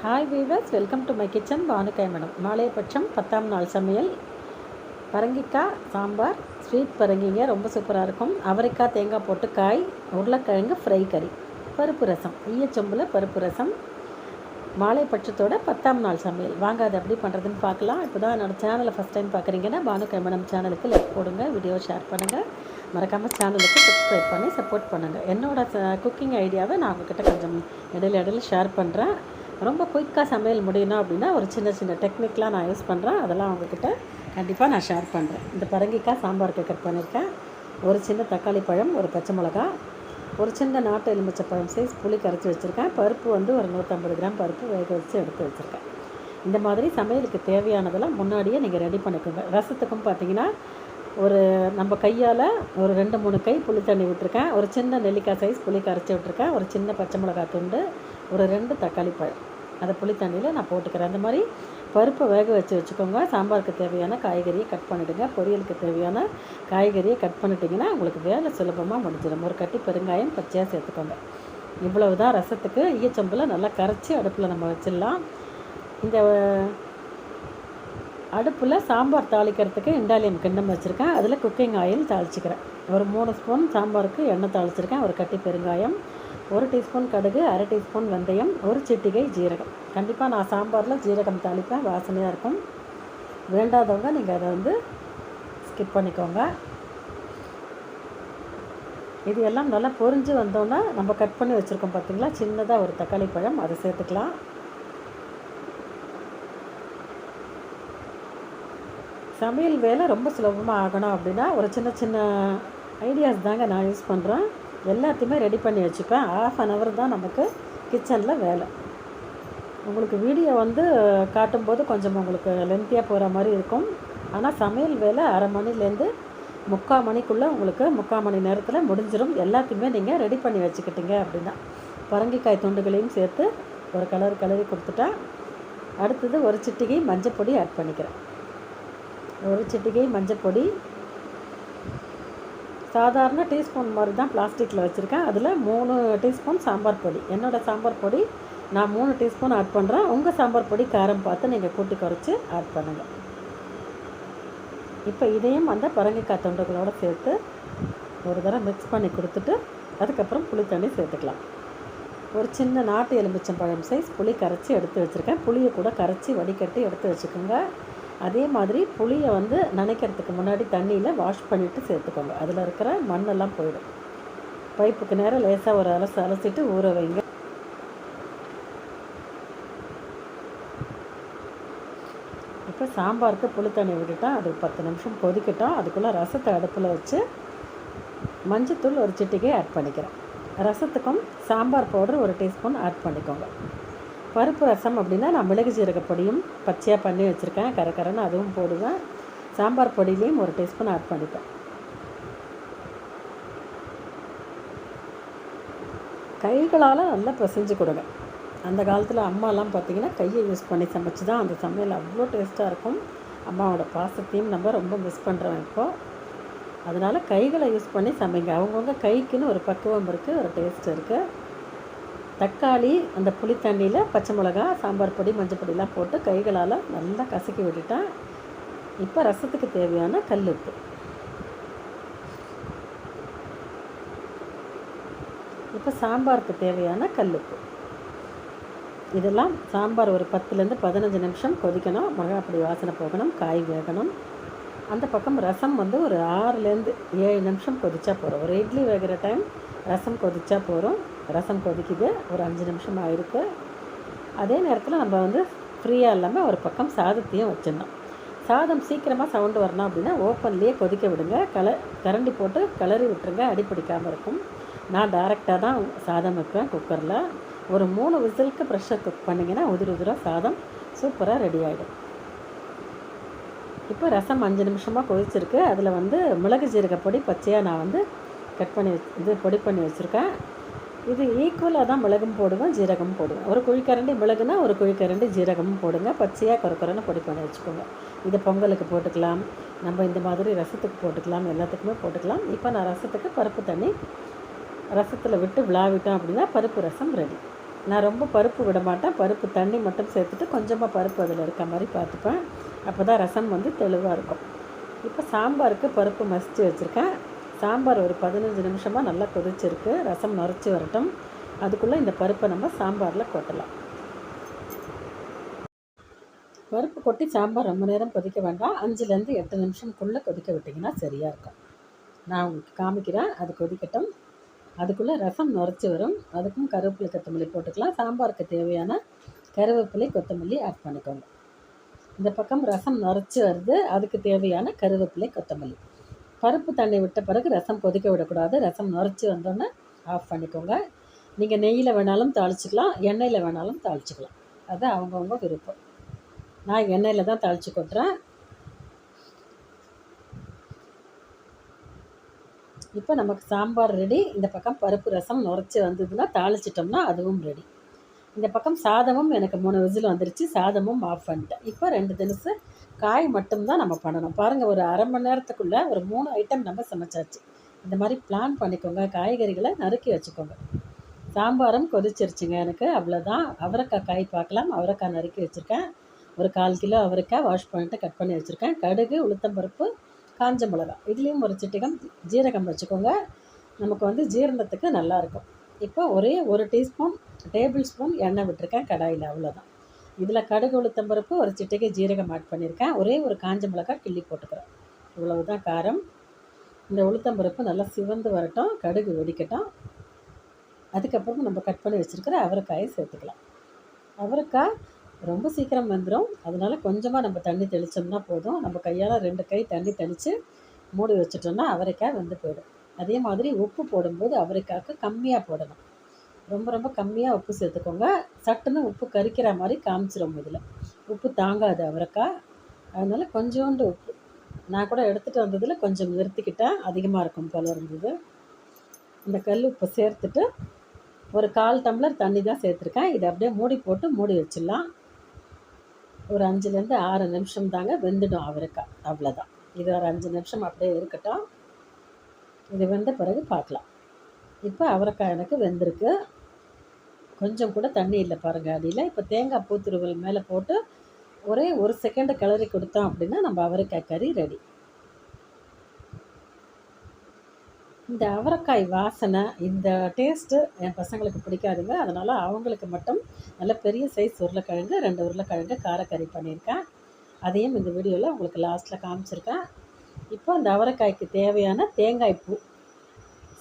Hi viewers, welcome to my kitchen. பானுக்காய் madam. நாளையபட்சம் 10ஆம் நாள் சமையல் பரங்கிக்காய் சாம்பார், ஸ்வீட் பரங்கிங்க ரொம்ப சூப்பராக இருக்கும். அவரைக்காய் தேங்காய் போட்டு காய், உருளைக்கிழங்கு ஃப்ரை கறி, பருப்பு ரசம், ஈயச்சொம்பில் பருப்பு ரசம், மாலைப்பட்சத்தோட 10ஆம் நாள் சமையல். வாங்க அதை எப்படி பண்ணுறதுன்னு பார்க்கலாம். இப்போ தான் என்னோடய சேனலை ஃபஸ்ட் டைம் பார்க்குறீங்கன்னா பானுக்காய் மேடம் சேனலுக்கு லைக் போடுங்க, வீடியோ ஷேர் பண்ணுங்கள், மறக்காமல் சேனலுக்கு சப்ஸ்கிரைப் பண்ணி சப்போர்ட் பண்ணுங்கள். என்னோடய குக்கிங் ஐடியாவை நான் உங்கள்கிட்ட கொஞ்சம் இடையில ஷேர் பண்ணுறேன். ரொம்ப குயிக்காக சமையல் முடியணும் அப்படின்னா ஒரு சின்ன சின்ன டெக்னிக்லாம் நான் யூஸ் பண்ணுறேன். அதெல்லாம் உங்கள்கிட்ட கண்டிப்பாக நான் ஷேர் பண்ணுறேன். இந்த பரங்கிக்காய் சாம்பாருக்கு கட் பண்ணியிருக்கேன். ஒரு சின்ன தக்காளி பழம், ஒரு பச்சை மிளகா, ஒரு சின்ன நாட்டு எலுமிச்சை பழம் சைஸ் புளி கரைச்சி வச்சுருக்கேன். பருப்பு வந்து ஒரு 150 கிராம் பருப்பு வேக வச்சு எடுத்து வச்சுருக்கேன். இந்த மாதிரி சமையலுக்கு தேவையானதெல்லாம் முன்னாடியே நீங்கள் ரெடி பண்ணிக்கோங்க. ரசத்துக்கும் பார்த்தீங்கன்னா ஒரு நம்ம கையால் ஒரு 2-3 கை புளி தண்ணி விட்டுருக்கேன். ஒரு சின்ன நெல்லிக்காய் சைஸ் புளி கரைச்சி விட்டுருக்கேன். ஒரு சின்ன பச்சை மிளகாய் துண்டு, ஒரு 2 தக்காளி பழம் அதை புளி தண்ணியில் நான் போட்டுக்கிறேன். அந்த மாதிரி பருப்பை வேக வச்சுக்கோங்க. சாம்பாருக்கு தேவையான காய்கறியை கட் பண்ணிவிடுங்க. பொரியலுக்கு தேவையான காய்கறியை கட் பண்ணிட்டிங்கன்னா உங்களுக்கு வேலை சுலபமாக முடிஞ்சிடும். ஒரு கட்டி பெருங்காயம் பச்சையாக சேர்த்துக்கோங்க. இவ்வளவு தான் ரசத்துக்கு. ஈயச்சொம்பில் நல்லா கரைச்சி அடுப்பில் நம்ம வச்சிடலாம். இந்த அடுப்பில் சாம்பார் தாளிக்கிறதுக்கு இண்டாலியம் கிண்ணம் வச்சுருக்கேன். அதில் குக்கிங் ஆயில் தாளிச்சிக்கிறேன். ஒரு 3 ஸ்பூன் சாம்பாருக்கு எண்ணெய் தாளிச்சிருக்கேன். ஒரு கட்டி பெருங்காயம், 1 டீஸ்பூன் கடுகு, 1/2 டீஸ்பூன் வெந்தயம், ஒரு சிட்டிகை ஜீரகம். கண்டிப்பாக நான் சாம்பாரில் ஜீரகம் தாளிப்பேன், வாசனையாக இருக்கும். வேண்டாதவங்க நீங்கள் அதை வந்து ஸ்கிப் பண்ணிக்கோங்க. இது எல்லாம் நல்லா பொரிஞ்சு வந்தோன்னா நம்ம கட் பண்ணி வச்சுருக்கோம் பார்த்திங்களா, சின்னதாக ஒரு தக்காளி பழம், அதை சேர்த்துக்கலாம். சமையல் வேலை ரொம்ப சுலபமாக ஆகணும் அப்படின்னா ஒரு சின்ன சின்ன ஐடியாஸ் தாங்க நான் யூஸ் பண்ணுறேன். எல்லாத்தையுமே ரெடி பண்ணி வச்சுப்பேன். 1/2 hour தான் நமக்கு கிச்சனில் வேலை. உங்களுக்கு வீடியோ வந்து காட்டும்போது கொஞ்சம் உங்களுக்கு லென்த்தியாக போகிற மாதிரி இருக்கும். ஆனால் சமையல் வேலை 1/2 மணிலேருந்து 3/4 மணிக்குள்ளே உங்களுக்கு 3/4 மணி நேரத்தில் முடிஞ்சிடும். எல்லாத்தையுமே நீங்கள் ரெடி பண்ணி வச்சுக்கிட்டீங்க அப்படின்னா பரங்கிக்காய் துண்டுகளையும் சேர்த்து ஒரு கலரி கொடுத்துட்டா, அடுத்தது ஒரு சிட்டிகை மஞ்சப்பொடி ஆட் பண்ணிக்கிறேன். ஒரு சிட்டிகை மஞ்சப்பொடி, சாதாரண டீஸ்பூன் மாதிரி தான் பிளாஸ்டிக்கில் வச்சுருக்கேன். அதில் 3 டீஸ்பூன் சாம்பார் பொடி. என்னோடய சாம்பார் பொடி நான் 3 டீஸ்பூன் ஆட் பண்ணுறேன். உங்கள் சாம்பார் பொடி காரம் பார்த்து நீங்கள் கூட்டி குறைச்சி ஆட் பண்ணுங்கள். இப்போ இதையும் அந்த பரங்கிக்காய் தொண்டுகளோடு சேர்த்து ஒரு தடவை மிக்ஸ் பண்ணி கொடுத்துட்டு அதுக்கப்புறம் புளி தண்ணி சேர்த்துக்கலாம். ஒரு சின்ன நாட்டு எலுமிச்சம்பழம் சைஸ் புளி கரைச்சி எடுத்து வச்சுருக்கேன். புளியை கூட கரைச்சி வடிகட்டி எடுத்து வச்சுக்கோங்க. அதே மாதிரி புளியை வந்து நனைக்கிறதுக்கு முன்னாடி தண்ணியில் வாஷ் பண்ணிவிட்டு சேர்த்துக்கோங்க. அதில் இருக்கிற மண்ணெல்லாம் போயிடும். பைப்புக்கு நேரம் லேசாக ஒரு அலசிட்டு ஊற வைங்க. இப்போ சாம்பாருக்கு புளி தண்ணி விட்டுட்டால் அது 10 நிமிஷம் கொதிக்கட்டும். அதுக்குள்ளே ரசத்தை அடுப்பில் வச்சு மஞ்சத்தூள் ஒரு சிட்டிகை ஆட் பண்ணிக்கிறேன். ரசத்துக்கும் சாம்பார் பவுடர் 1 டீஸ்பூன் ஆட் பண்ணிக்கோங்க. பருப்பு ரசம் அப்படின்னா நான் மிளகு ஜீரக பொடியும் பச்சையாக பண்ணி வச்சுருக்கேன். கரன்னு அதுவும் போடுவேன். சாம்பார் பொடியிலையும் 1 டீஸ்பூன் ஆட் பண்ணிப்பேன். கைகளால் நல்லா பிசைஞ்சு கொடுங்க. அந்த காலத்தில் அம்மாலாம் பார்த்திங்கன்னா கையை யூஸ் பண்ணி சமைச்சு தான் அந்த சமையல் அவ்வளோ டேஸ்ட்டாக இருக்கும். அம்மாவோட பாசத்தையும் நம்ம ரொம்ப மிஸ் பண்ணுறோம் இப்போது. அதனால் கைகளை யூஸ் பண்ணி சமைங்க. அவங்கவுங்க கைக்குன்னு ஒரு பக்குவம் இருக்குது, ஒரு டேஸ்ட் இருக்குது. தக்காளி, அந்த புளி தண்ணியில் பச்சை மிளகா, சாம்பார் பொடி, மஞ்சள் பொடியெலாம் போட்டு கைகளால் நல்லா கசக்கி விட்டுட்டேன். இப்போ ரசத்துக்கு தேவையான கல்லுப்பு. இப்போ சாம்பாருக்கு தேவையான கல்லுப்பு. இதெல்லாம் சாம்பார் ஒரு 10லேருந்து 15 நிமிஷம் கொதிக்கணும். மிளகா பொடி வாசனை போகணும், காய் வேகணும். அந்த பக்கம் ரசம் வந்து ஒரு 6லேருந்து 7 நிமிஷம் கொதிச்சா போகிறோம். ஒரு இட்லி வேகிற டைம் ரசம் கொதிச்சா போகிறோம். ரசம் கொதிக்குது, ஒரு 5 நிமிஷம் ஆகிருக்கு. அதே நேரத்தில் நம்ம வந்து ஃப்ரீயாக இல்லாமல் ஒரு பக்கம் சாதத்தையும் வச்சிடணும். சாதம் சீக்கிரமாக சவுண்டு வரணும் அப்படின்னா ஓப்பன்லேயே கொதிக்க விடுங்க. கரண்டி போட்டு கிளறி விட்டுருங்க, அடிப்பிடிக்காமல் இருக்கும். நான் டைரெக்டாக தான் சாதம் வைப்பேன் குக்கரில். ஒரு 3 விசிலுக்கு ப்ரெஷர் குக் பண்ணிங்கன்னா உதிராக சாதம் சூப்பராக ரெடி ஆகிடும். இப்போ ரசம் 5 நிமிஷமாக கொதிச்சிருக்கு. அதில் வந்து மிளகு ஜீரக பொடி பச்சையாக நான் வந்து கட் பண்ணி பொடி பண்ணி வச்சுருக்கேன். இது ஈக்குவலாக தான் மிளகும் போடுவேன், ஜீரகமும் போடுவேன். ஒரு குழிக்கரண்டி மிளகுனா ஒரு குழிக்கரண்டி ஜீரகமும் போடுங்க. பச்சையாக குறைன்னு பொடி பண்ணி வச்சுக்கோங்க. இது பொங்கலுக்கு போட்டுக்கலாம், நம்ம இந்த மாதிரி ரசத்துக்கு போட்டுக்கலாம், எல்லாத்துக்குமே போட்டுக்கலாம். இப்போ நான் ரசத்துக்கு பருப்பு தண்ணி ரசத்தில் விட்டு விளாவிட்டோம் அப்படின்னா பருப்பு ரசம் ரெடி. நான் ரொம்ப பருப்பு விட மாட்டேன். பருப்பு தண்ணி மட்டும் சேர்த்துட்டு கொஞ்சமாக பருப்பு அதில் இருக்க மாதிரி பார்த்துப்பேன். அப்போ தான் ரசம் வந்து தெளிவாக இருக்கும். இப்போ சாம்பாருக்கு பருப்பு மசித்து வச்சுருக்கேன். சாம்பார் ஒரு 15 நிமிஷமாக நல்லா கொதிச்சிருக்கு. ரசம் நுரைச்சி வரட்டும். அதுக்குள்ளே இந்த பருப்பை நம்ம சாம்பாரில் கொட்டலாம். பருப்பு கொட்டி சாம்பார் ரொம்ப நேரம் கொதிக்க வேண்டாம். 5லேருந்து 8 நிமிஷம்குள்ளே கொதிக்க விட்டிங்கன்னா சரியாக இருக்கும். நான் உங்களுக்கு காமிக்கிறேன். அது கொதிக்கட்டும். அதுக்குள்ளே ரசம் நுரைச்சி வரும். அதுக்கும் கருவேப்பிலை கொத்தமல்லி போட்டுக்கலாம். சாம்பாருக்கு தேவையான கருவேப்பிலை கொத்தமல்லி ஆட் பண்ணிக்கோங்க. இந்த பக்கம் ரசம் நுரைச்சி வருது. அதுக்கு தேவையான கருவேப்பிலை கொத்தமல்லி. பருப்பு தண்ணி விட்ட பிறகு ரசம் கொதிக்க விடக்கூடாது. ரசம் நுரைச்சி வந்தோன்னே ஆஃப் பண்ணிக்கோங்க. நீங்கள் நெய்யில் வேணாலும் தாளிச்சிக்கலாம், எண்ணெயில் வேணாலும் தாளிச்சிக்கலாம். அது அவங்கவுங்க விருப்பம். நான் எண்ணெயில் தான் தாளித்து கொட்டுறேன். இப்போ நமக்கு சாம்பார் ரெடி. இந்த பக்கம் பருப்பு ரசம் நுரைச்சி வந்ததுன்னா தாளிச்சிட்டோம்னா அதுவும் ரெடி. இந்த பக்கம் சாதமும் எனக்கு 3 விசில் வந்துருச்சு. சாதமும் ஆஃப் பண்ணிட்டேன். இப்போ 2 தினசு காய் மட்டும்தான் நம்ம பண்ணணும். பாருங்கள், ஒரு அரை மணி நேரத்துக்குள்ளே ஒரு 3 ஐட்டம் நம்ம சமைச்சாச்சு. இந்த மாதிரி பிளான் பண்ணிக்கோங்க. காய்கறிகளை நறுக்கி வச்சுக்கோங்க. சாம்பாரும் கொதிச்சிருச்சுங்க எனக்கு. அவ்வளோதான். அவரைக்காய் காய் பார்க்கலாம். அவரைக்காய் நறுக்கி வச்சுருக்கேன். ஒரு 1/4 கிலோ அவரைக்காய் வாஷ் பண்ணிட்டு கட் பண்ணி வச்சுருக்கேன். கடுகு, உளுத்தம்பருப்பு, காஞ்ச மிளகா, இதுலேயும் ஒரு சிட்டிகம் ஜீரகம் வச்சுக்கோங்க. நமக்கு வந்து ஜீரணத்துக்கு நல்லாயிருக்கும். இப்போ ஒரே 1 டேபிள் ஸ்பூன் எண்ணெய் விட்டுருக்கேன் கடாயில். அவ்வளோதான். இதில் கடுகு, உளுத்தம்பருப்பு, ஒரு சிட்டிகை ஜீரகம் ஆட் பண்ணியிருக்கேன். ஒரே ஒரு காஞ்ச மிளகாய் கிள்ளி போட்டுக்கிறேன். இவ்வளவுதான் காரம். இந்த உளுத்தம்பருப்பு நல்லா சிவந்து வரட்டும். கடுகு வெடிக்கட்டும். அதுக்கப்புறம் நம்ம கட் பண்ணி வச்சுருக்கிற அவரைக்காயை சேர்த்துக்கலாம். அவரைக்காய் ரொம்ப சீக்கிரம் வந்துடும். அதனால் கொஞ்சமாக நம்ம தண்ணி தெளித்தோம்னா போதும். நம்ம கையால் 2 கை தண்ணி தெளித்து மூடி வச்சுட்டோம்னா அவரைக்காய் வெந்து போயிடும். அதே மாதிரி உப்பு போடும்போது அவரைக்காய்க்கு கம்மியாக போடணும். ரொம்ப ரொம்ப கம்மியாக உப்பு சேர்த்துக்கோங்க. சட்டுன்னு உப்பு கரிக்கிற மாதிரி காமிச்சிடும். இதில் உப்பு தாங்காது அவரைக்காய். அதனால் கொஞ்சோண்டு உப்பு. நான் கூட எடுத்துகிட்டு வந்ததில் கொஞ்சம் நிறுத்திக்கிட்டேன். அதிகமாக இருக்கும் போல இருந்தது. இந்த கல் உப்பு சேர்த்துட்டு ஒரு 1/4 டம்ளர் தண்ணி தான் சேர்த்துருக்கேன். இதை அப்படியே மூடி போட்டு மூடி வச்சிடலாம். ஒரு 5லேருந்து 6 நிமிஷம் தாங்க வெந்துடும் அவரைக்காய். அவ்வளோதான். இது ஒரு 5 நிமிஷம் அப்படியே இருக்கட்டும். இது வெந்த பிறகு பார்க்கலாம். இப்போ அவரைக்காய் எனக்கு வெந்திருக்கு. கொஞ்சம் கூட தண்ணி இல்லை பாருங்கள் அடியில். இப்போ தேங்காய் பூத்துருவல் மேலே போட்டு ஒரே 1 செகண்டு கிளறி கொடுத்தோம் அப்படின்னா நம்ம அவரைக்காய் கறி ரெடி. இந்த அவரைக்காய் வாசனை, இந்த டேஸ்ட்டு என் பசங்களுக்கு பிடிக்காதுங்க. அதனால் அவங்களுக்கு மட்டும் நல்ல பெரிய சைஸ் உருளைக்கிழங்கு, 2 உருளைக்கிழங்கு காரக்கறி பண்ணியிருக்கேன். அதையும் இந்த வீடியோவில் உங்களுக்கு லாஸ்ட்டில் காமிச்சிருக்கேன். இப்போ அந்த அவரைக்காய்க்கு தேவையான தேங்காய் பூ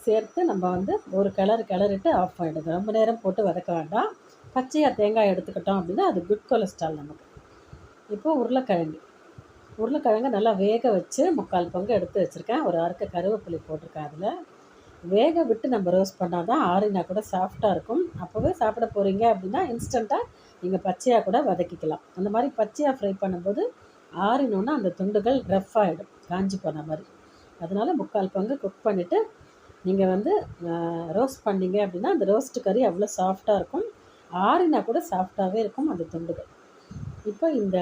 சேர்த்து நம்ம வந்து ஒரு கிளறிட்டு ஆஃப் பண்ணிடுங்க. ரொம்ப நேரம் போட்டு வதக்க வேண்டாம். பச்சையாக தேங்காய் எடுத்துக்கிட்டோம் அப்படின்னா அது குட் கொலஸ்ட்ரால் நமக்கு. இப்போ உருளைக்கிழங்கு நல்லா வேக வச்சு 3/4 பங்கு எடுத்து வச்சுருக்கேன். ஒரு அறுக்க கருவேப்பிலை போட்டிருக்கேன். அதில் வேக விட்டு நம்ம ரோஸ்ட் பண்ணால் தான் ஆறினா கூட சாஃப்டாக இருக்கும். அப்போவே சாப்பிட போகிறீங்க அப்படின்னா இன்ஸ்டண்ட்டாக நீங்கள் பச்சையாக கூட வதக்கிக்கலாம். அந்த மாதிரி பச்சையாக ஃப்ரை பண்ணும்போது ஆறினோன்னா அந்த துண்டுகள் ரஃப் ஆகிடும், காஞ்சி போன மாதிரி. அதனால் 3/4 பங்கு குக் பண்ணிவிட்டு நீங்கள் வந்து ரோஸ்ட் பண்ணிங்க அப்படின்னா அந்த ரோஸ்ட்டு கறி அவ்வளோ சாஃப்டாக இருக்கும். ஆறினா கூட சாஃப்டாகவே இருக்கும் அந்த துண்டுகள். இப்போ இந்த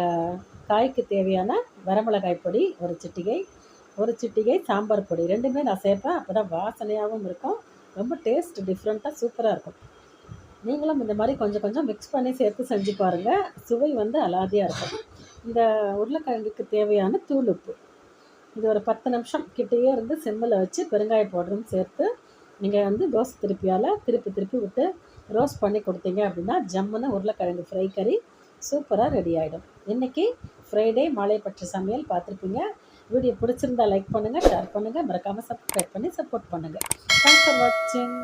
காய்க்கு தேவையான வரமிளகாய் பொடி ஒரு சிட்டிகை சாம்பார் பொடி 2மே நான் சேர்ப்பேன். அப்போ தான் வாசனையாகவும் இருக்கும். ரொம்ப டேஸ்ட் டிஃப்ரெண்ட்டாக சூப்பராக இருக்கும். நீங்களும் இந்த மாதிரி கொஞ்சம் கொஞ்சம் மிக்ஸ் பண்ணி சேர்த்து செஞ்சு பாருங்கள். சுவை வந்து அலாதியாக இருக்கும். இந்த உருளைக்கிழங்குக்கு தேவையான தூள் உப்பு. இது ஒரு 10 நிமிஷம் கிட்டேயே இருந்து சிம்மில் வச்சு பெருங்காய பவுடரும் சேர்த்து நீங்கள் வந்து தோசை திருப்பி விட்டு ரோஸ்ட் பண்ணி கொடுத்தீங்க அப்படின்னா ஜம்முன்னு உருளைக்கிழங்கு ஃப்ரை கறி சூப்பராக ரெடி ஆகிடும். இன்றைக்கி ஃப்ரைடே மாலை பற்ற சமையல் பார்த்துருப்பீங்க. வீடியோ பிடிச்சிருந்தா லைக் பண்ணுங்கள், ஷேர் பண்ணுங்கள், மறக்காமல் சப்ஸ்கிரைப் பண்ணி சப்போர்ட் பண்ணுங்கள். தேங்க்ஸ் ஃபார் வாட்சிங்.